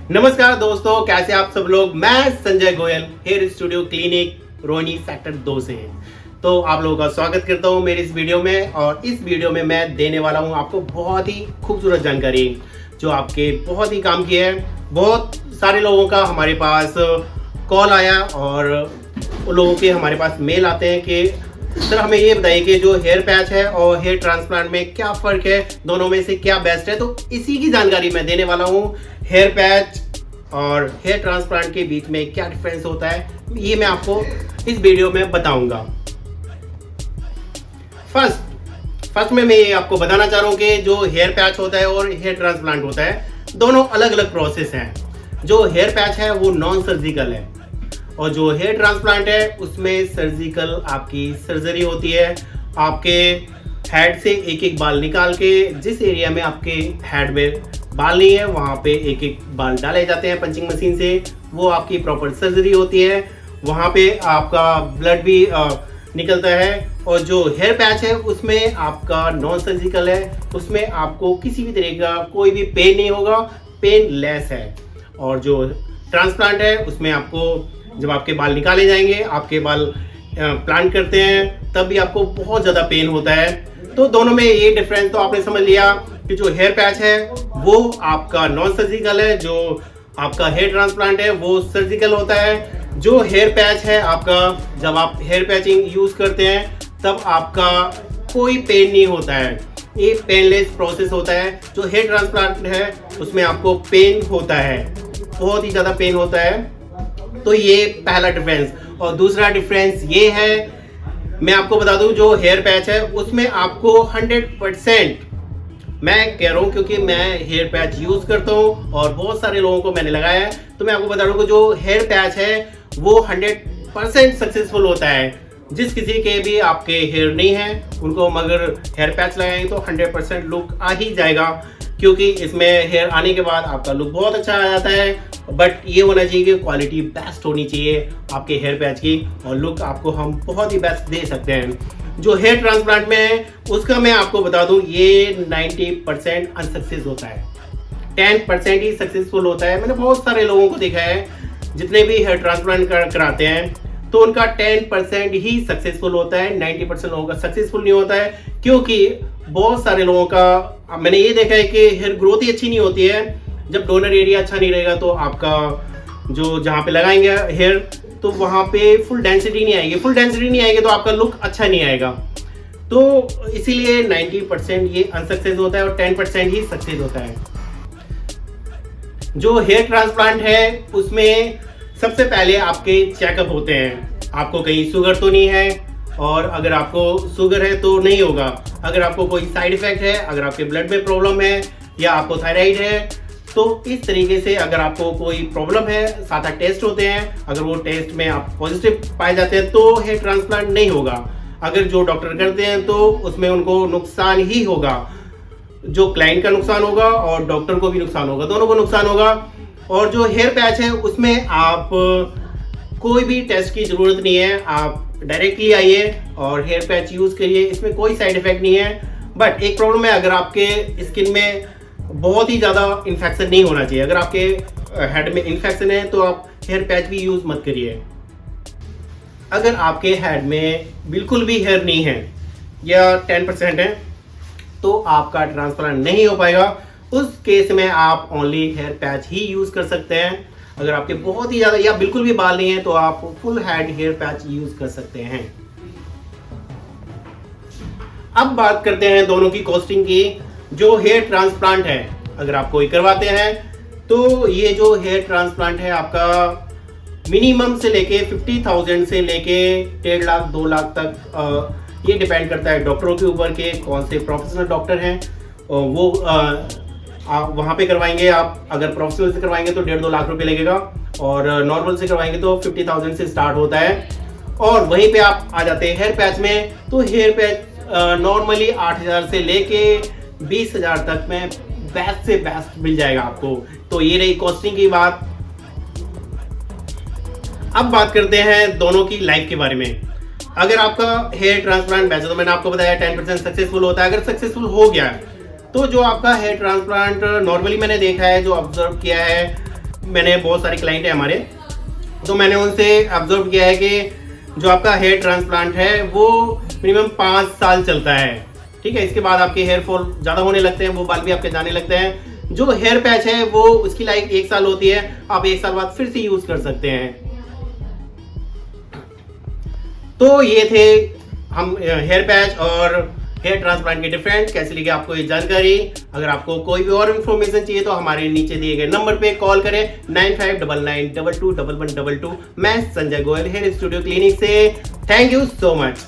नमस्कार दोस्तों, कैसे आप सब लोग। मैं Sanjay Goyal, hair studio clinic, Rohini sector 2 से। तो आप लोगों का स्वागत करता हूं मेरी इस वीडियो में। और इस वीडियो में मैं देने वाला हूं आपको बहुत ही खूबसूरत जानकारी जो आपके बहुत ही काम की है। बहुत सारे लोगों का हमारे पास कॉल आया और उन लोगों के हमारे पास मेल आते हैं कि सर हमें ये बताइए कि जो हेयर पैच है और हेयर ट्रांसप्लांट में क्या फ़र्क है, दोनों में से क्या बेस्ट है। तो इसी की जानकारी मैं देने वाला हूँ। हेयर पैच और हेयर ट्रांसप्लांट के बीच में क्या डिफरेंस होता है, ये मैं आपको इस वीडियो में बताऊंगा। फर्स्ट में मैं ये आपको बताना चाह रहा हूँ कि जो हेयर पैच होता है और हेयर ट्रांसप्लांट होता है, दोनों अलग अलग प्रोसेस हैं। जो हेयर पैच है वो नॉन सर्जिकल है और जो हेयर ट्रांसप्लांट है उसमें सर्जिकल आपकी सर्जरी होती है। आपके हेड से एक एक बाल निकाल के जिस एरिया में आपके हेड में बाल नहीं है वहाँ पे एक एक बाल डाले जाते हैं पंचिंग मशीन से। वो आपकी प्रॉपर सर्जरी होती है। वहाँ पे आपका ब्लड भी निकलता है। और जो हेयर पैच है उसमें आपका नॉन सर्जिकल है, उसमें आपको किसी भी तरह का कोई भी पेन नहीं होगा, पेन लेस है। और जो ट्रांसप्लांट है उसमें आपको जब आपके बाल निकाले जाएंगे, आपके बाल प्लांट करते हैं, तब भी आपको बहुत ज़्यादा पेन होता है। तो दोनों में ये डिफरेंस तो आपने समझ लिया कि जो हेयर पैच है वो आपका नॉन सर्जिकल है, जो आपका हेयर ट्रांसप्लांट है वो सर्जिकल होता है। जो हेयर पैच है आपका, जब आप हेयर पैचिंग यूज़ करते हैं तब आपका कोई पेन नहीं होता है, ये पेनलेस प्रोसेस होता है। जो हेयर ट्रांसप्लांट है उसमें आपको पेन होता है, बहुत ही ज़्यादा पेन होता है। तो ये पहला डिफरेंस। और दूसरा डिफरेंस ये है, मैं आपको बता दूं, जो हेयर पैच है उसमें आपको 100%, मैं कह रहा हूँ क्योंकि मैं हेयर पैच यूज़ करता हूँ और बहुत सारे लोगों को मैंने लगाया है, तो मैं आपको बता दूँ कि जो हेयर पैच है वो 100% सक्सेसफुल होता है। जिस किसी के भी आपके हेयर नहीं है उनको मगर हेयर पैच लगाएंगे तो 100% लुक आ ही जाएगा, क्योंकि इसमें हेयर आने के बाद आपका लुक बहुत अच्छा आ जाता है। बट ये होना चाहिए कि क्वालिटी बेस्ट होनी चाहिए आपके हेयर पैच की, और लुक आपको हम बहुत ही बेस्ट दे सकते हैं। जो हेयर ट्रांसप्लांट में है उसका मैं आपको बता दूं, ये 90% अनसक्सेस होता है, 10% ही सक्सेसफुल होता है। मैंने बहुत सारे लोगों को देखा है जितने भी हेयर ट्रांसप्लांट कराते हैं तो उनका 10% ही सक्सेसफुल होता है, 90% लोगों का सक्सेसफुल नहीं होता है। क्योंकि बहुत सारे लोगों का मैंने ये देखा है कि हेयर ग्रोथ ही अच्छी नहीं होती है। जब डोनर एरिया अच्छा नहीं रहेगा तो आपका जो जहाँ पे लगाएंगे हेयर, तो वहाँ पे फुल डेंसिटी नहीं आएगी तो आपका लुक अच्छा नहीं आएगा। तो इसीलिए 90% ये अनसक्सेस होता है और 10% ही सक्सेस होता है। जो हेयर ट्रांसप्लांट है उसमें सबसे पहले आपके चेकअप होते हैं, आपको कहीं शुगर तो नहीं है, और अगर आपको शुगर है तो नहीं होगा। अगर आपको कोई साइड इफेक्ट है, अगर आपके ब्लड में प्रॉब्लम है या आपको थायराइड है, तो इस तरीके से अगर आपको कोई प्रॉब्लम है, 7-8 टेस्ट होते हैं, अगर वो टेस्ट में आप पॉजिटिव पाए जाते हैं तो हेयर ट्रांसप्लांट नहीं होगा। अगर जो डॉक्टर करते हैं तो उसमें उनको नुकसान ही होगा, जो क्लाइंट का नुकसान होगा और डॉक्टर को भी नुकसान होगा, दोनों को नुकसान होगा। और जो हेयर पैच है उसमें आप कोई भी टेस्ट की ज़रूरत नहीं है, आप डायरेक्टली आइए और हेयर पैच यूज़ करिए, इसमें कोई साइड इफेक्ट नहीं है। बट एक प्रॉब्लम है, अगर आपके स्किन में बहुत ही ज़्यादा इन्फेक्शन नहीं होना चाहिए। अगर आपके हेड में इन्फेक्शन है तो आप हेयर पैच भी यूज़ मत करिए। अगर आपके हेड में बिल्कुल भी हेयर नहीं है या 10% है तो आपका ट्रांसप्लांट नहीं हो पाएगा। उस केस में आप only here patch he use कर सकते हैं। अगर आपके बहुत ही ज़्यादा या बिल्कुल भी बाल नहीं है तो आप full head hair patch use कर सकते हैं। अब बात करते हैं दोनों की कॉस्टिंग की। जो हेयर ट्रांसप्लांट है अगर आप कोई करवाते हैं तो ये जो हेयर ट्रांसप्लांट है आपका मिनिमम से लेके 50,000 से लेके 1.5 लाख 2 लाख तक, ये डिपेंड करता है डॉक्टरों के ऊपर के कौन से प्रोफेशनल डॉक्टर हैं वो आप वहाँ पे करवाएंगे। आप अगर प्रोफेशनल से करवाएंगे तो 1.5-2 लाख रुपए लगेगा, और नॉर्मल से करवाएंगे तो 50,000 से स्टार्ट होता है। और वहीं पे आप आ जाते हैं हेयर पैच में, तो हेयर पैच नॉर्मली 8,000 से लेके 20,000 तक में बेस्ट से बेस्ट मिल जाएगा आपको। तो ये रही कॉस्टिंग की बात। अब बात करते हैं दोनों की लाइफ के बारे में। अगर आपका हेयर ट्रांसप्लांट, वैसे तो मैंने आपको बताया 10% सक्सेसफुल होता है। अगर सक्सेसफुल हो गया तो जो आपका हेयर ट्रांसप्लांट नॉर्मली मैंने देखा है, जो ऑब्जर्व किया है मैंने बहुत सारे क्लाइंट है हमारे, तो मैंने उनसे ऑब्जर्व किया है कि जो आपका हेयर ट्रांसप्लांट है वो मिनिमम 5 साल चलता है। ठीक है, इसके बाद आपके हेयर फॉल ज़्यादा होने लगते हैं, वो बाल भी आपके जाने लगते हैं। जो हेयर पैच है वो उसकी लाइफ 1 साल होती है, आप 1 साल बाद फिर से यूज कर सकते हैं। तो ये थे हम हेयर पैच और हेयर ट्रांसप्लांट के डिफरेंट। कैसे लगी आपको ये जानकारी? अगर आपको कोई भी और इन्फॉर्मेशन चाहिए तो हमारे नीचे दिए गए नंबर पे कॉल करें 9599221122। मैं Sanjay Goyal, hair studio clinic से। Thank you so much.